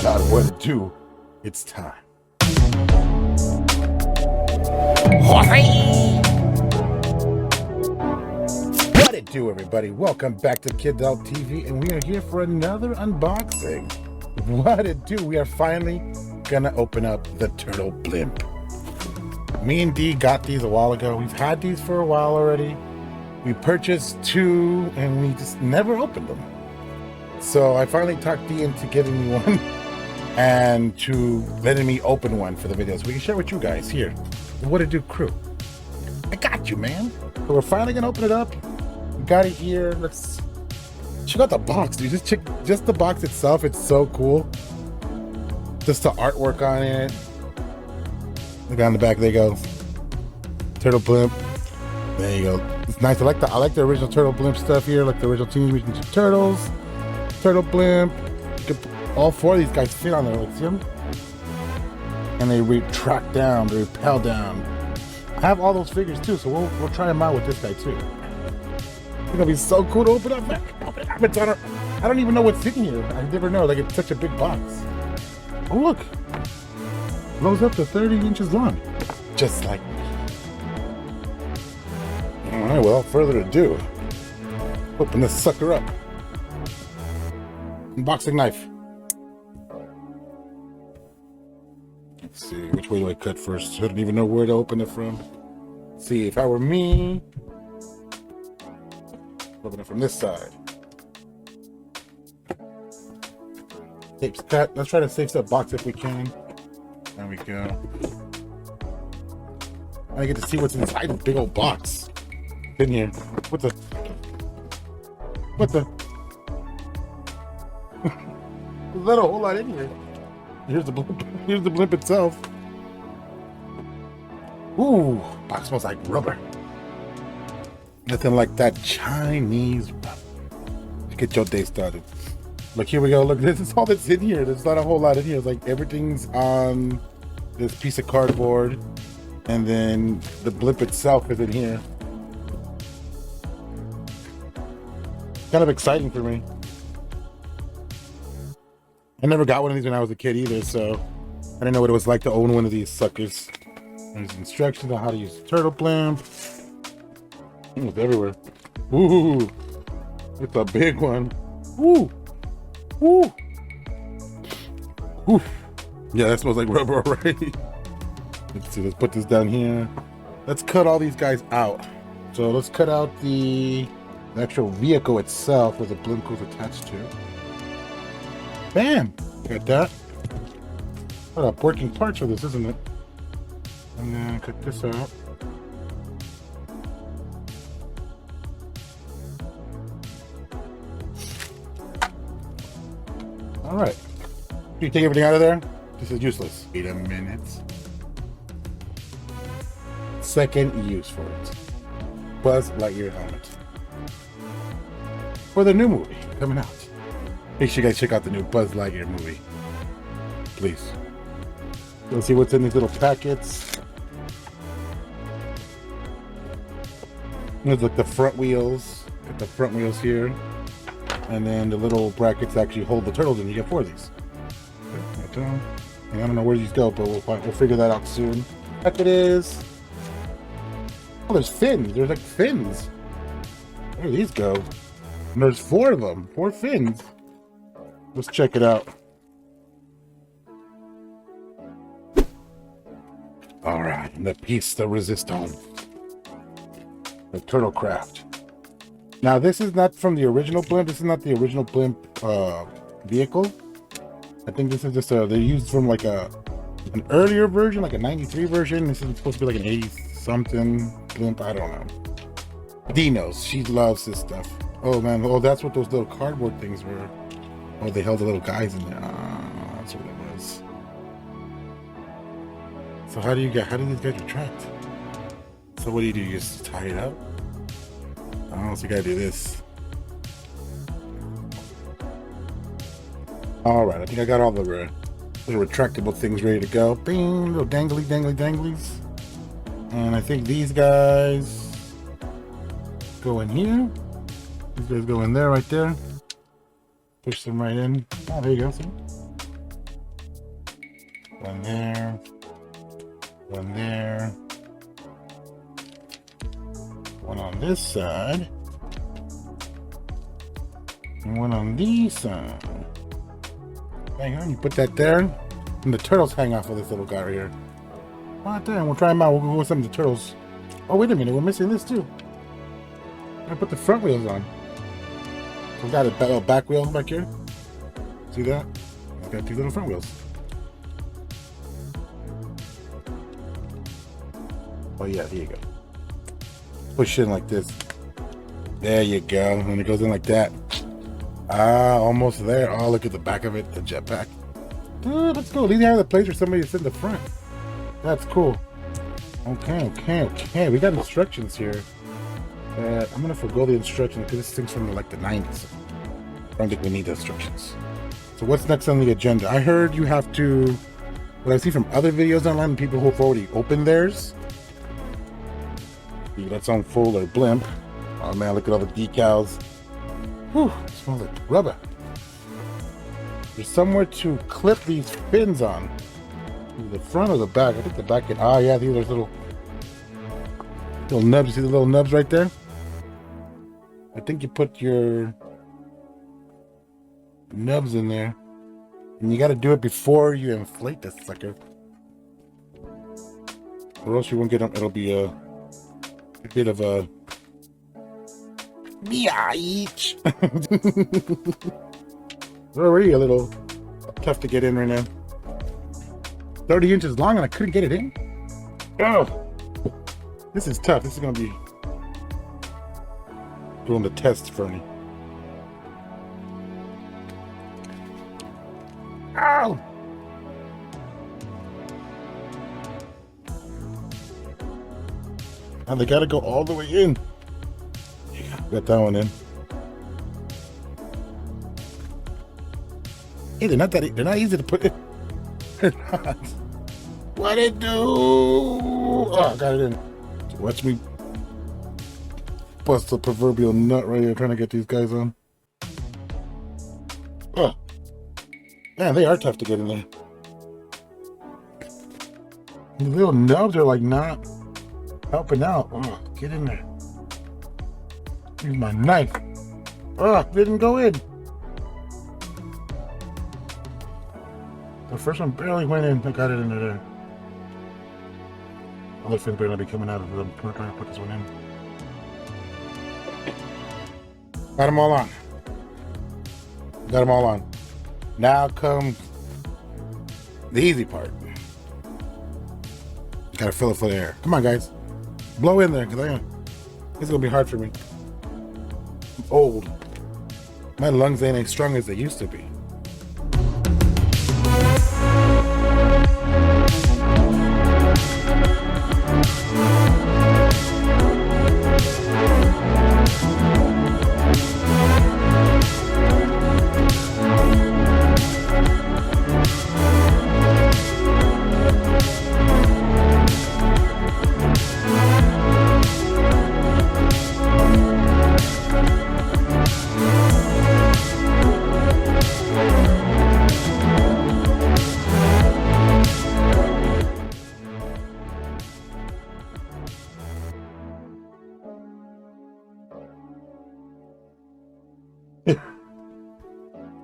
Without what to do, it's time. What it do, everybody? Welcome back to Kidult TV, and we are here for another unboxing. What it do? We are finally gonna open up the Turtle Blimp. Me and Dee got these a while ago. We've had these for a while already. We purchased two, and we just never opened them. So I finally talked Dee into giving me one and to letting me open one for the video so we can share with you guys here. What it do, crew? I got you, man. So we're finally gonna open it up. We got it here. Let's check out the box, dude. Just the box itself. It's so cool. Just the artwork on it. Look on the back. There you go. Turtle Blimp. There you go. It's nice. I like the original Turtle Blimp stuff here. Like the original Teenage Mutant Ninja Turtles. Turtle Blimp. All four of these guys fit on there. See them? And they retract down. They repel down. I have all those figures too, so we'll try them out with this guy too. It's gonna be so cool to open up. I don't even know what's in here. I never know. Like, it's such a big box. Oh look, blows up to 30 inches long, just like me. All right. Well, further ado, open this sucker up. Unboxing knife. Let's see, which way do I cut first? I don't even know where to open it from. Let's see, if I were me, open it from this side. Tape's cut. Let's try to save that box if we can. There we go. I get to see what's inside the big old box. In here. What the? There's not a whole lot in here. Here's the blimp. Here's the blimp itself. Ooh, box smells like rubber. Nothing like that Chinese rubber. Get your day started. Look, here we go. Look, this is all that's in here. There's not a whole lot in here. It's like everything's on this piece of cardboard, and then the blimp itself is in here. Kind of exciting for me. I never got one of these when I was a kid either, so I didn't know what it was like to own one of these suckers. There's instructions on how to use the Turtle Blimp. It's everywhere. Ooh, it's a big one. Ooh, ooh, ooh. Yeah, that smells like rubber already. Let's see. Let's put this down here. Let's cut all these guys out. So let's cut out the actual vehicle itself where the blimp goes attached to. Bam! Got that. What a working parts for this, isn't it? And then cut this out. Alright. You take everything out of there? This is useless. Wait a minute. Second use for it. Buzz Lightyear helmet. For the new movie coming out. Make sure you guys check out the new Buzz Lightyear movie. Please. Let's see what's in these little packets. There's like the front wheels. Got the front wheels here. And then the little brackets actually hold the turtles in. You get four of these. And I don't know where these go, but we'll figure that out soon. Heck it is. Oh, there's fins. There's like fins. Where do these go? And there's four of them. 4 fins. Let's check it out. All right, and the piece de resistance. The Turtle Craft. Now, this is not from the original blimp. This is not the original blimp vehicle. I think this is just they used from like an earlier version, like a 93 version. This is supposed to be like an 80-something blimp. I don't know. Dee knows. She loves this stuff. Oh, man. Oh, that's what those little cardboard things were. Oh, they held the little guys in there. Ah, that's what it was. So how do these guys retract? So what do? You just tie it up? Oh, so you gotta do this. All right, I think I got all the little retractable things ready to go. Bing, little danglies. And I think these guys go in here. These guys go in there, right there. Push them right in. Oh, there you go. See? One there. One there. One on this side. And one on this side. Hang on, you put that there. And the turtles hang off of this little guy right here. Oh, damn, we'll try them out. We'll go with some of the turtles. Oh, wait a minute, we're missing this too. I put the front wheels on. So we got a little back wheel back here. See that? I got two little front wheels. Oh yeah, here you go. Push in like this. There you go. And it goes in like that. Ah, almost there. Oh, look at the back of it, the jetpack. Dude, let's go. These are the place for somebody to sit in the front. That's cool. Okay. We got instructions here. I'm gonna forgo the instructions because this thing's from like the 90s. I don't think we need the instructions. So what's next on the agenda? I heard you have to, what I see from other videos online, people who have already opened theirs. That's on full or blimp. Oh man, look at all the decals. Whew, it smells like rubber. There's somewhere to clip these fins on. The front or the back? I think the back. Ah, yeah, these are little nubs. You see the little nubs right there? I think you put your nubs in there, and you got to do it before you inflate this sucker, or else you won't get them. It'll be a bit of a each. Already a little tough to get in right now. 30 inches long and I couldn't get it in. Oh, this is tough. This is gonna be doing the test for me. Ow! And they gotta go all the way in. Yeah, got that one in. Hey, they're not easy to put in. They're not. What it do? Oh, I got it in. Watch me bust a proverbial nut right here trying to get these guys on. Oh, man, they are tough to get in there. These little nubs are like not helping out. Oh, get in there. Use my knife. Oh, didn't go in. The first one barely went in. I got it in there. Other fins better not be coming out of them. I'm trying to put this one in. Got them all on. Got them all on. Now comes the easy part. Gotta fill it full of air. Come on, guys. Blow in there, because it's gonna be hard for me. I'm old. My lungs ain't as strong as they used to be.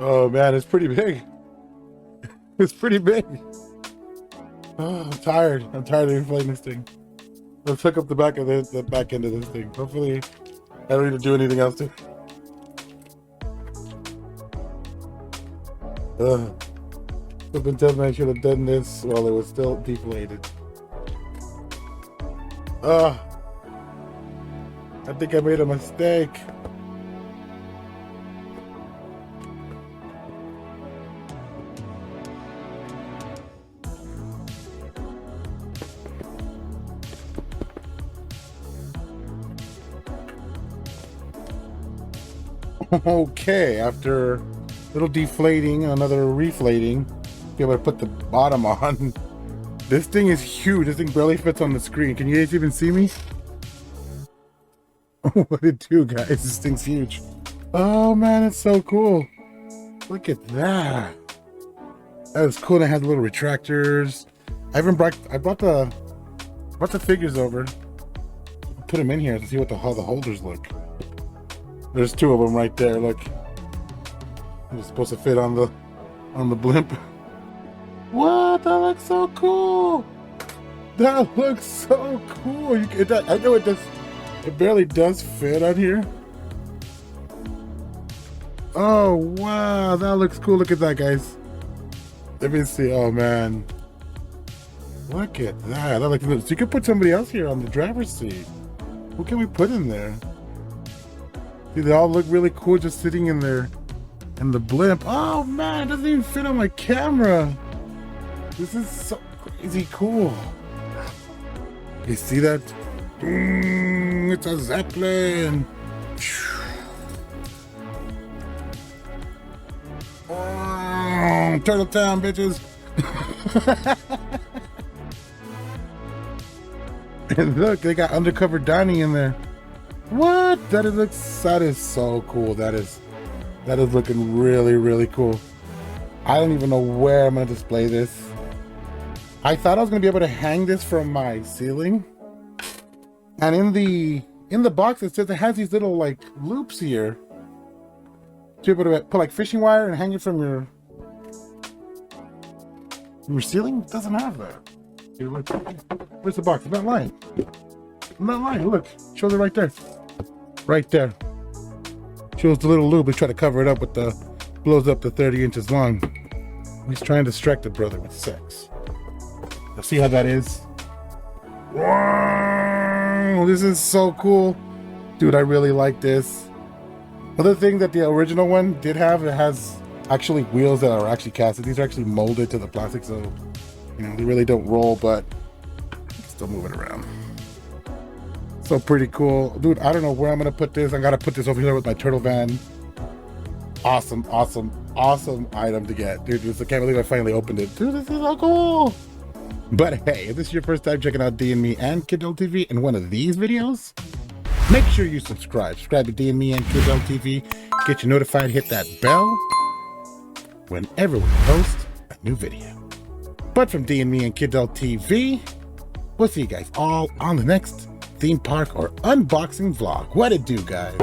Oh man, it's pretty big. It's pretty big. Oh, I'm tired. I'm tired of inflating this thing. Let's hook up the back end of this thing. Hopefully, I don't need to do anything else to it. Something tells me I should have done this while it was still deflated. I think I made a mistake. Okay, after a little deflating, another reflating, be able to put the bottom on. This thing is huge. This thing barely fits on the screen. Can you guys even see me? What it do, guys? This thing's huge. Oh man, it's so cool. Look at that. That is cool. And it has little retractors. I brought the figures over. Put them in here to see how the holders look. There's two of them right there. Look, it's supposed to fit on the blimp. What? That looks so cool. That looks so cool. I know it does. It barely does fit on here. Oh wow, that looks cool. Look at that, guys. Let me see. Oh man, look at that. That looks good. So you could put somebody else here on the driver's seat. Who can we put in there? See, they all look really cool just sitting in there. And the blimp. Oh man, it doesn't even fit on my camera. This is so crazy cool. You see that? It's a Zeppelin. Oh, Turtle Town, bitches. And look, they got undercover dining in there. What? That is so cool. That is looking really, really cool. I don't even know where I'm gonna display this. I thought I was gonna be able to hang this from my ceiling. And in the box it says it has these little like loops here to be able to put like fishing wire and hang it from your ceiling. It doesn't have that. Here, look. Where's the box? I'm not lying. I'm not lying. Look, shows it right there. Right there. Shows the little loop. We try to cover it up with the blows up to 30 inches long. He's trying to distract the brother with sex. Let's see how that is. Wow, this is so cool. Dude, I really like this. Other thing that the original one did have, it has actually wheels that are actually casted. These are actually molded to the plastic, so you know they really don't roll, but still move it around. So pretty cool. Dude, I don't know where I'm gonna put this. I gotta put this over here with my turtle van. Awesome, awesome, awesome item to get. Dude, I can't believe I finally opened it. Dude, this is so cool. But hey, if this is your first time checking out D&Me and Kidult TV in one of these videos, make sure you subscribe. Subscribe to D&Me and Kidult TV. Get you notified, hit that bell whenever we post a new video. But from D&Me and Kidult TV, we'll see you guys all on the next theme park or unboxing vlog. What it do, guys?